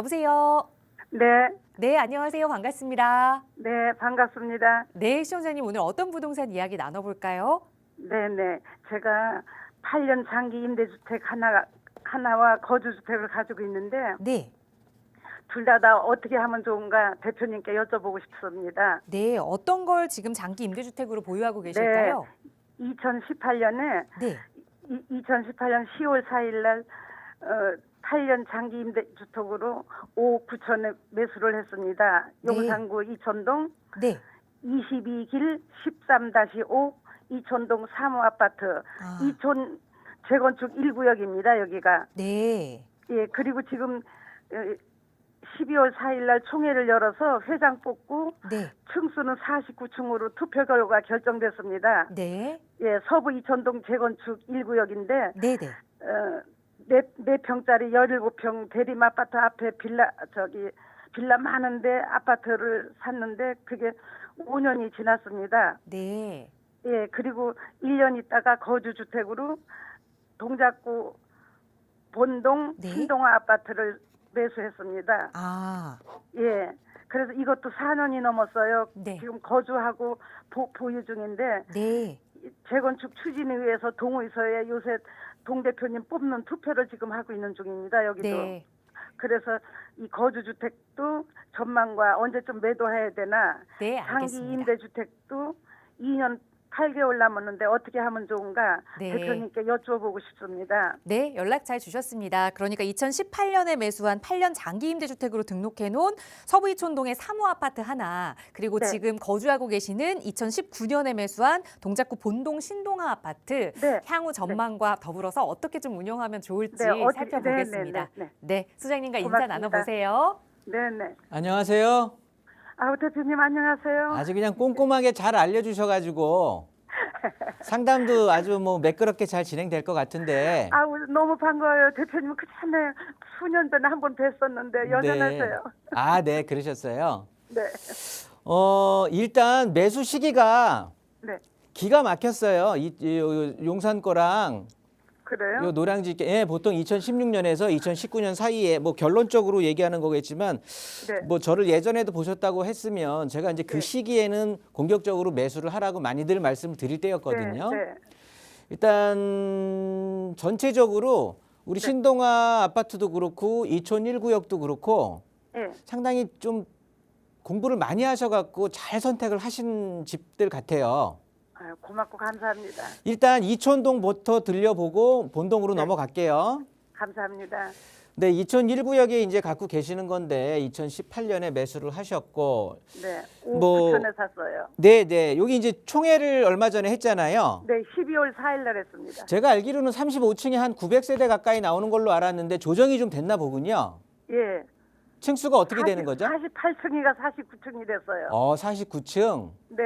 여보세요. 네, 네, 안녕하세요. 반갑습니다. 네, 반갑습니다. 네, 시청자님 오늘 어떤 부동산 이야기 나눠볼까요? 네. 제가 8년 장기 임대주택 하나와 거주주택을 가지고 있는데, 네. 둘 다 어떻게 하면 좋은가 대표님께 여쭤보고 싶습니다. 네, 어떤 걸 지금 장기 임대주택으로 보유하고 계실까요? 2018년에, 네. 2018년 10월 4일 날, 8년 장기 임대주택으로 5억 9천에 매수를 했습니다. 네. 용산구 이촌동 네. 22길 13-5 이촌동 사무아파트 아. 이촌 재건축 1구역입니다. 여기가. 네. 예, 그리고 지금 12월 4일 날 총회를 열어서 회장 뽑고 네. 층수는 49층으로 투표 결과 결정됐습니다. 네. 예, 서부 이촌동 재건축 1구역인데 네, 네. 네 평짜리 17평 대림 아파트 앞에 빌라 많은데 아파트를 샀는데 그게 5년이 지났습니다. 네. 예, 그리고 1년 있다가 거주주택으로 동작구 본동 네. 신동아 아파트를 매수했습니다. 아. 예, 그래서 이것도 4년이 넘었어요. 네. 지금 거주하고 보유 중인데 네. 재건축 추진을 위해서 동의서에 요새 동 대표님 뽑는 투표를 지금 하고 있는 중입니다. 여기도. 네. 그래서 이 거주주택도 전망과 언제쯤 매도해야 되나 네, 장기 알겠습니다. 임대주택도 2년 8개월 남았는데 어떻게 하면 좋은가 네. 대표님께 여쭤보고 싶습니다. 네, 연락 잘 주셨습니다. 그러니까 2018년에 매수한 8년 장기 임대주택으로 등록해 놓은 서부 이촌동의 사무아파트 하나, 그리고 네. 지금 거주하고 계시는 2019년에 매수한 동작구 본동 신동아 아파트, 네. 향후 전망과 더불어서 어떻게 좀 운영하면 좋을지 네, 어떻게- 살펴보겠습니다. 네. 네, 소장님과 인사 고맙습니다. 나눠보세요. 네네. 안녕하세요. 아우 대표님 안녕하세요. 아주 그냥 꼼꼼하게 잘 알려주셔가지고 상담도 아주 뭐 매끄럽게 잘 진행될 것 같은데. 아우 너무 반가워요. 대표님 그 전에 수년 전에 한 번 뵀었는데 여전하세요. 아, 네, 그러셨어요. 네. 일단 매수 시기가 네. 기가 막혔어요. 이 용산 거랑 그래요? 요 노량진 예, 보통 2016년에서 2019년 사이에 뭐 결론적으로 얘기하는 거겠지만 네. 뭐 저를 예전에도 보셨다고 했으면 제가 이제 그 네. 시기에는 공격적으로 매수를 하라고 많이들 말씀을 드릴 때였거든요. 네. 일단 전체적으로 우리 네. 신동아 아파트도 그렇고 이촌 1구역도 그렇고 네. 상당히 좀 공부를 많이 하셔갖고 잘 선택을 하신 집들 같아요. 아유, 고맙고 감사합니다. 일단 이촌동부터 들려보고 본동으로 네. 넘어갈게요. 감사합니다. 네, 이촌 1구역에 이제 갖고 계시는 건데 2018년에 매수를 하셨고 네. 5억 뭐- 9천에 샀어요. 네, 여기 이제 총회를 얼마 전에 했잖아요. 네, 12월 4일 날 했습니다. 제가 알기로는 35층에 한 900세대 가까이 나오는 걸로 알았는데 조정이 좀 됐나 보군요. 예. 층수가 어떻게 되는 거죠? 48층이가 49층이 됐어요. 49층. 네,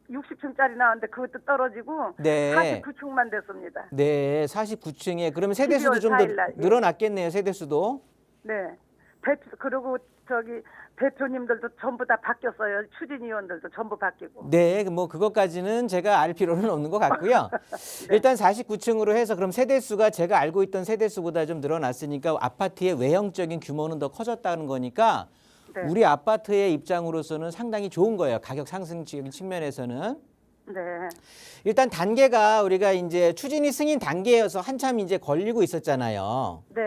60층짜리 나왔는데 그것도 떨어지고 네. 49층만 됐습니다. 네, 49층에 그러면 세대수도 12월 좀 더 4일 날, 예. 늘어났겠네요, 세대수도. 네. 그리고 대표님들도 전부 다 바뀌었어요. 추진위원들도 전부 바뀌고. 네, 뭐 그것까지는 제가 알 필요는 없는 것 같고요. 네. 일단 49층으로 해서 그럼 세대수가 제가 알고 있던 세대수보다 좀 늘어났으니까 아파트의 외형적인 규모는 더 커졌다는 거니까 네. 우리 아파트의 입장으로서는 상당히 좋은 거예요. 가격 상승적인 측면에서는. 네. 일단 단계가 우리가 이제 추진위 승인 단계여서 한참 이제 걸리고 있었잖아요. 네.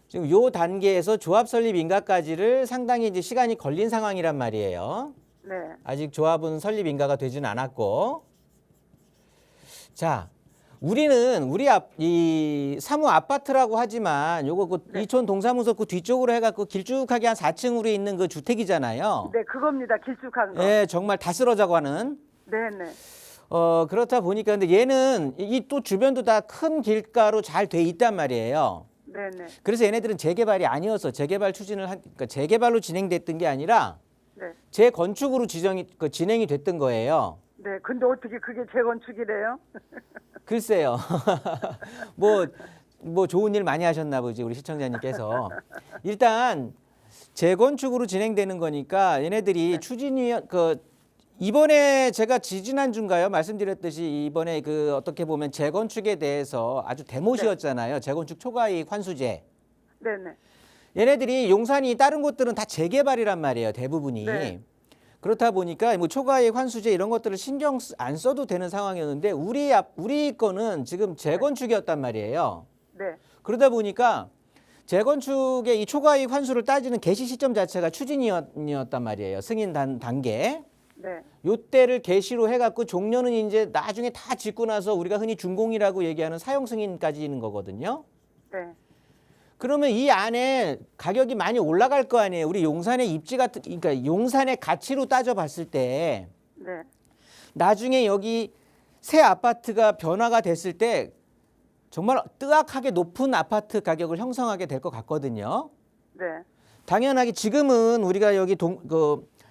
지금 요 단계에서 조합 설립 인가까지를 상당히 이제 시간이 걸린 상황이란 말이에요. 네. 아직 조합은 설립 인가가 되지는 않았고. 자, 우리는 이 사무 아파트라고 하지만 요거 그 네. 이촌 동사무소 그 뒤쪽으로 해갖고 길쭉하게 한 4층으로 있는 그 주택이잖아요. 네, 그겁니다. 길쭉한 거. 예, 정말 다 쓰러져고 하는. 네, 네. 그렇다 보니까 근데 얘는 이 또 주변도 다 큰 길가로 잘 돼 있단 말이에요. 네, 네. 그래서 얘네들은 재개발이 아니어서 재개발 추진을 그러니까 재개발로 진행됐던 게 아니라 네. 재건축으로 진행이 됐던 거예요. 네. 근데 어떻게 그게 재건축이래요? 글쎄요. 뭐 좋은 일 많이 하셨나 보지 우리 시청자님께서. 일단 재건축으로 진행되는 거니까 얘네들이 추진위원 이번에 제가 지지난주인가요? 말씀드렸듯이 이번에 그 어떻게 보면 재건축에 대해서 아주 대못이었잖아요. 재건축 초과이익 환수제. 네네. 얘네들이 용산이 다른 곳들은 다 재개발이란 말이에요. 대부분이. 네. 그렇다 보니까 뭐 초과이익 환수제 이런 것들을 신경 안 써도 되는 상황이었는데 우리 거는 지금 재건축이었단 말이에요. 네. 그러다 보니까 재건축의 이 초과이익 환수를 따지는 개시 시점 자체가 추진이었단 말이에요. 승인 단계. 네. 요때를 개시로 해갖고 종료는 이제 나중에 다 짓고 나서 우리가 흔히 준공이라고 얘기하는 사용 승인까지 있는 거거든요. 네. 그러면 이 안에 가격이 많이 올라갈 거 아니에요. 우리 용산의 입지 같은, 그러니까 용산의 가치로 따져봤을 때 네. 나중에 여기 새 아파트가 변화가 됐을 때 정말 뜨악하게 높은 아파트 가격을 형성하게 될 것 같거든요. 네. 당연하게 지금은 우리가 여기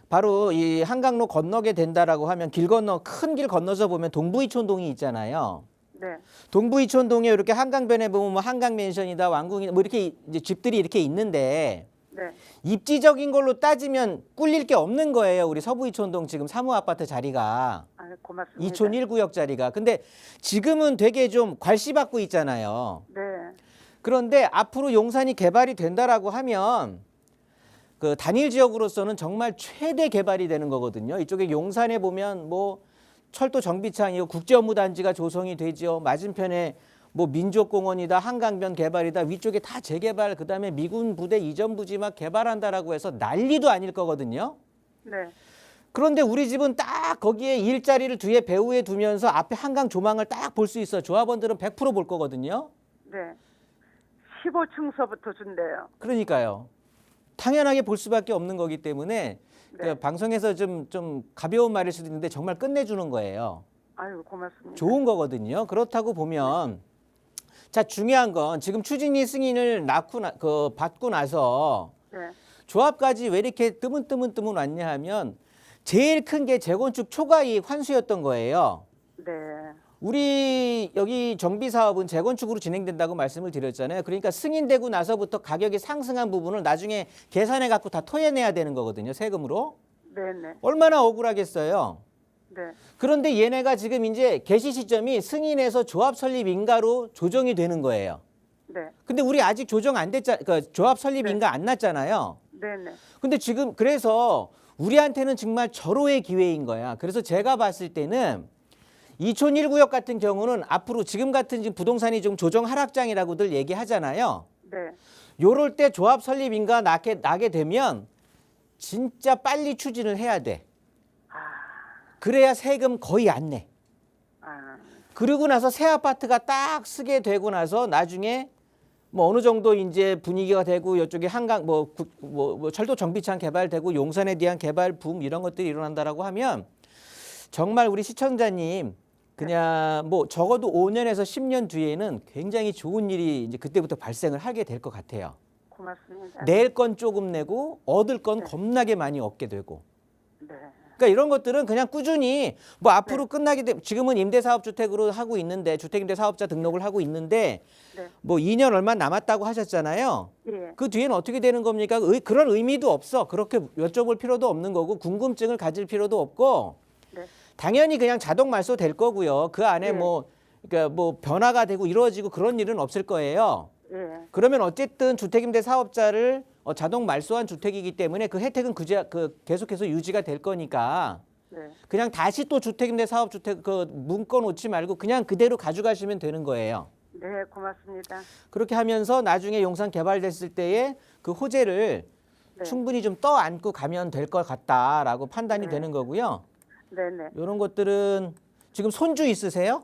바로 이 한강로 건너게 된다라고 하면 큰 길 건너서 보면 동부이촌동이 있잖아요. 네. 동부이촌동에 이렇게 한강변에 보면 뭐 한강맨션이다, 왕궁이다, 뭐 이렇게 이제 집들이 이렇게 있는데 네. 입지적인 걸로 따지면 꿀릴 게 없는 거예요. 우리 서부이촌동 지금 사무아파트 자리가. 아, 고맙습니다. 이촌 1구역 자리가. 근데 지금은 되게 좀 괄시받고 있잖아요. 네. 그런데 앞으로 용산이 개발이 된다라고 하면 그 단일 지역으로서는 정말 최대 개발이 되는 거거든요. 이쪽에 용산에 보면 뭐 철도 정비창이고 국제업무단지가 조성이 되죠. 맞은편에 뭐 민족공원이다, 한강변 개발이다, 위쪽에 다 재개발, 그다음에 미군 부대 이전 부지 막 개발한다라고 해서 난리도 아닐 거거든요. 네. 그런데 우리 집은 딱 거기에 일자리를 뒤에 배후에 두면서 앞에 한강 조망을 딱 볼 수 있어. 조합원들은 100% 볼 거거든요. 네. 15층서부터 준대요. 그러니까요. 당연하게 볼 수밖에 없는 거기 때문에 네. 방송에서 좀 가벼운 말일 수도 있는데 정말 끝내주는 거예요. 아유, 고맙습니다. 좋은 거거든요. 그렇다고 보면 자, 중요한 건 지금 추진위 승인을 받고 나서 네. 조합까지 왜 이렇게 뜨문뜨문 왔냐 하면 제일 큰 게 재건축 초과이익 환수였던 거예요. 네. 우리 여기 정비 사업은 재건축으로 진행된다고 말씀을 드렸잖아요. 그러니까 승인되고 나서부터 가격이 상승한 부분을 나중에 계산해 갖고 다 토해내야 되는 거거든요. 세금으로. 네, 네. 얼마나 억울하겠어요. 네. 그런데 얘네가 지금 이제 개시 시점이 승인해서 조합 설립 인가로 조정이 되는 거예요. 네. 근데 우리 아직 조정 안 됐잖아요. 그러니까 조합 설립 인가 안 났잖아요. 네, 네. 근데 지금 그래서 우리한테는 정말 절호의 기회인 거야. 그래서 제가 봤을 때는 이촌 1구역 같은 경우는 앞으로 지금 같은 지금 부동산이 좀 조정 하락장이라고들 얘기하잖아요. 네. 요럴 때 조합 설립 인가 나게 되면 진짜 빨리 추진을 해야 돼. 그래야 세금 거의 안 내. 아, 그러고 나서 새 아파트가 딱 쓰게 되고 나서 나중에 뭐 어느 정도 이제 분위기가 되고 이쪽에 한강 뭐 철도 정비창 개발되고 용산에 대한 개발 붐 이런 것들이 일어난다라고 하면 정말 우리 시청자님 그냥 뭐 적어도 5년에서 10년 뒤에는 굉장히 좋은 일이 이제 그때부터 발생을 하게 될 것 같아요. 고맙습니다. 낼 건 조금 내고 얻을 건 겁나게 많이 얻게 되고. 네. 그러니까 이런 것들은 그냥 꾸준히 뭐 앞으로 끝나게 되면 지금은 임대사업주택으로 하고 있는데 주택임대사업자 등록을 하고 있는데 네. 뭐 2년 얼마 남았다고 하셨잖아요. 예. 그 뒤에는 어떻게 되는 겁니까? 그런 의미도 없어. 그렇게 여쭤볼 필요도 없는 거고 궁금증을 가질 필요도 없고 네. 당연히 그냥 자동 말소 될 거고요. 그 안에 네. 그러니까 뭐 변화가 되고 이루어지고 그런 일은 없을 거예요. 예. 그러면 어쨌든 주택임대 사업자를 자동 말소한 주택이기 때문에 그 혜택은 계속해서 유지가 될 거니까 네. 그냥 다시 또 주택임대 사업주택 묶어 놓지 말고 그냥 그대로 가져가시면 되는 거예요. 네, 고맙습니다. 그렇게 하면서 나중에 용산 개발됐을 때에 그 호재를 네. 충분히 좀 떠안고 가면 될 것 같다라고 판단이 네. 되는 거고요. 네, 네. 이런 것들은 지금 손주 있으세요?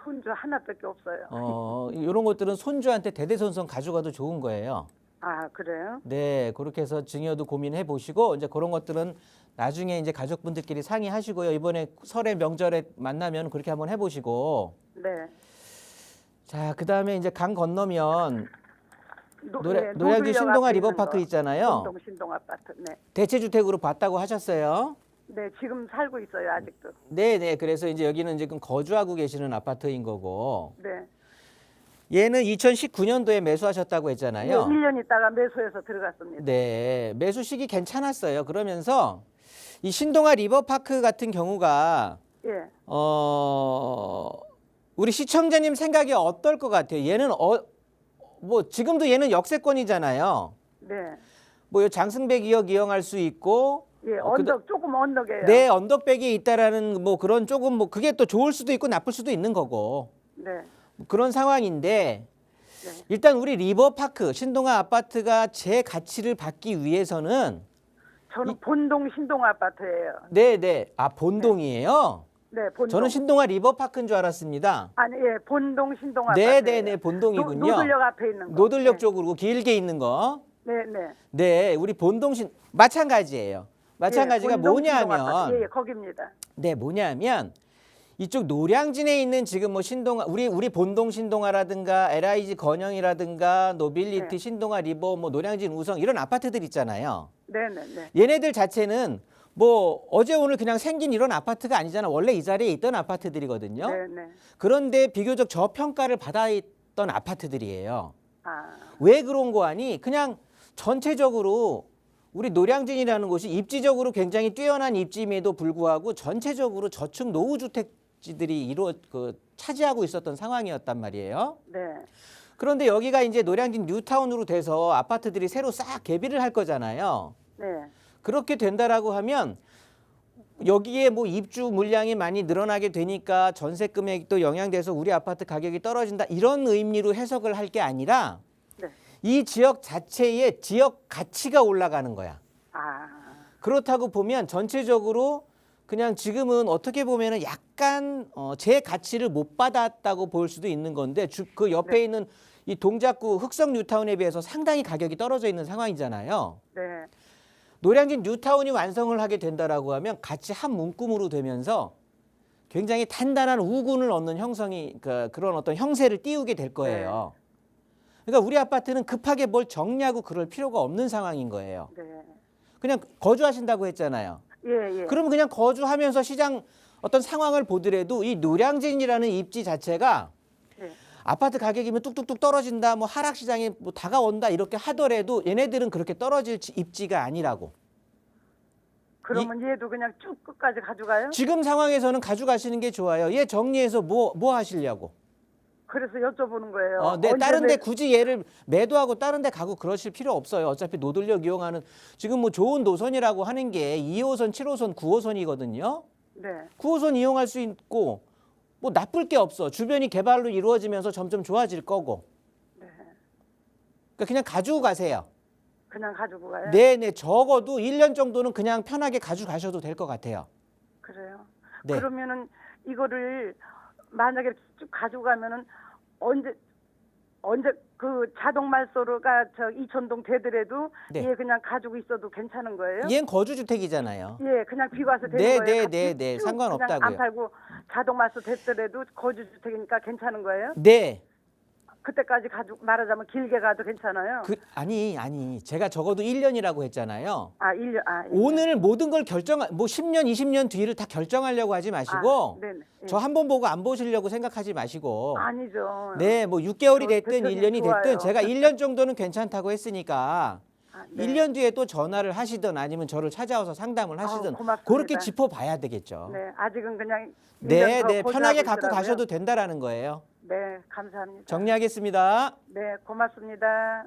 손주 하나밖에 없어요. 이런 것들은 손주한테 대대손손 가져가도 좋은 거예요. 아, 그래요? 네, 그렇게 해서 증여도 고민해 보시고 이제 그런 것들은 나중에 이제 가족분들끼리 상의하시고요. 이번에 설에 명절에 만나면 그렇게 한번 해보시고. 네. 자, 그다음에 이제 강 건너면 노량진 노들역 신동아 앞에 리버파크 있는 거. 있잖아요. 신동 아파트. 네. 대체주택으로 봤다고 하셨어요. 네, 지금 살고 있어요, 아직도. 네, 네. 그래서 이제 여기는 지금 거주하고 계시는 아파트인 거고. 네. 얘는 2019년도에 매수하셨다고 네, 했잖아요. 1년 있다가 매수해서 들어갔습니다. 네, 매수 시기 괜찮았어요. 그러면서 이 신동아 리버파크 같은 경우가 예. 우리 시청자님 생각이 어떨 것 같아요? 얘는 뭐 지금도 얘는 역세권이잖아요. 네. 뭐 장승백 2억 이용할 수 있고 예, 언덕 조금 언덕이에요. 네, 언덕백이 있다라는 뭐 그런 조금 뭐 그게 또 좋을 수도 있고 나쁠 수도 있는 거고 네. 그런 상황인데 네. 일단 우리 리버파크 신동아 아파트가 제 가치를 받기 위해서는 저는 본동 신동 아파트예요. 네. 아, 본동이에요? 네, 본동. 저는 신동아 리버파크인 줄 알았습니다. 아니, 예, 본동 신동 아파트. 네, 본동이군요. 노들역 앞에 있는 거. 노들역 네. 쪽으로 길게 있는 거. 네, 네. 네, 우리 본동신 마찬가지예요. 마찬가지가 예, 본동 신동 아파트. 뭐냐면 예, 거기입니다. 네, 뭐냐면 이쪽 노량진에 있는 지금 뭐 신동아 우리 본동 신동아라든가 LIG 건영이라든가 노빌리티 네. 신동아 리버 뭐 노량진 우성 이런 아파트들 있잖아요. 네, 네, 네. 얘네들 자체는 뭐 어제 오늘 그냥 생긴 이런 아파트가 아니잖아. 원래 이 자리에 있던 아파트들이거든요. 네, 네. 그런데 비교적 저평가를 받아있던 아파트들이에요. 아, 왜 그런 거 아니? 그냥 전체적으로 우리 노량진이라는 곳이 입지적으로 굉장히 뛰어난 입지임에도 불구하고 전체적으로 저층 노후주택지들이 차지하고 있었던 상황이었단 말이에요. 네. 그런데 여기가 이제 노량진 뉴타운으로 돼서 아파트들이 새로 싹 개비를 할 거잖아요. 네. 그렇게 된다라고 하면 여기에 뭐 입주 물량이 많이 늘어나게 되니까 전세 금액도 영향돼서 우리 아파트 가격이 떨어진다 이런 의미로 해석을 할 게 아니라 네. 이 지역 자체의 지역 가치가 올라가는 거야. 아, 그렇다고 보면 전체적으로 그냥 지금은 어떻게 보면은 약간 제 가치를 못 받았다고 볼 수도 있는 건데 그 옆에 네. 있는 이 동작구 흑성 뉴타운에 비해서 상당히 가격이 떨어져 있는 상황이잖아요. 네. 노량진 뉴타운이 완성을 하게 된다라고 하면 같이 한 문구으로 되면서 굉장히 단단한 우군을 얻는 형성이 그런 어떤 형세를 띄우게 될 거예요. 그러니까 우리 아파트는 급하게 뭘 정리하고 그럴 필요가 없는 상황인 거예요. 네. 그냥 거주하신다고 했잖아요. 예, 예. 그러면 그냥 거주하면서 시장 어떤 상황을 보더라도 이 노량진이라는 입지 자체가 네. 아파트 가격이면 뚝뚝뚝 떨어진다, 뭐 하락 시장이 뭐 다가온다 이렇게 하더라도 얘네들은 그렇게 떨어질 입지가 아니라고. 그러면 얘도 그냥 쭉 끝까지 가져가요? 지금 상황에서는 가져가시는 게 좋아요. 얘 정리해서 뭐 하시려고? 그래서 여쭤보는 거예요. 네, 언제 다른 데 굳이 얘를 매도하고 다른 데 가고 그러실 필요 없어요. 어차피 노들역 이용하는 지금 뭐 좋은 노선이라고 하는 게 2호선, 7호선, 9호선이거든요. 네. 9호선 이용할 수 있고 뭐 나쁠 게 없어. 주변이 개발로 이루어지면서 점점 좋아질 거고. 네. 그러니까 그냥 가지고 가세요. 그냥 가지고 가요? 네네, 적어도 1년 정도는 그냥 편하게 가져가셔도 될 것 같아요. 그래요. 네. 그러면은 이거를 만약에 쭉 가지고 가면은 언제 그 자동 말소가 저 이천동 되더라도 네. 얘 그냥 가지고 있어도 괜찮은 거예요? 얘는 거주주택이잖아요. 예, 그냥 비과세 되는 네, 거예요. 네, 같이 네, 쭉 상관없다고요. 그냥 안 팔고 자동 말소 됐더라도 거주주택이니까 괜찮은 거예요? 네. 그때까지 가지고 말하자면 길게 가도 괜찮아요? 아니. 제가 적어도 1년이라고 했잖아요. 아, 1년. 아, 1년. 오늘 모든 걸 뭐 10년, 20년 뒤를 다 결정하려고 하지 마시고 네네. 예. 저 한 번 보고 안 보시려고 생각하지 마시고 아니죠. 네, 뭐 6개월이 저 됐든 대표님 1년이 좋아요. 됐든 제가 1년 정도는 괜찮다고 했으니까 아, 네. 1년 뒤에 또 전화를 하시든 아니면 저를 찾아와서 상담을 하시든 고맙습니다. 그렇게 짚어봐야 되겠죠. 네, 아직은 그냥 네, 1년 더 네, 고생하고 편하게 갖고 있더라고요. 가셔도 된다라는 거예요. 네, 감사합니다. 정리하겠습니다. 네, 고맙습니다.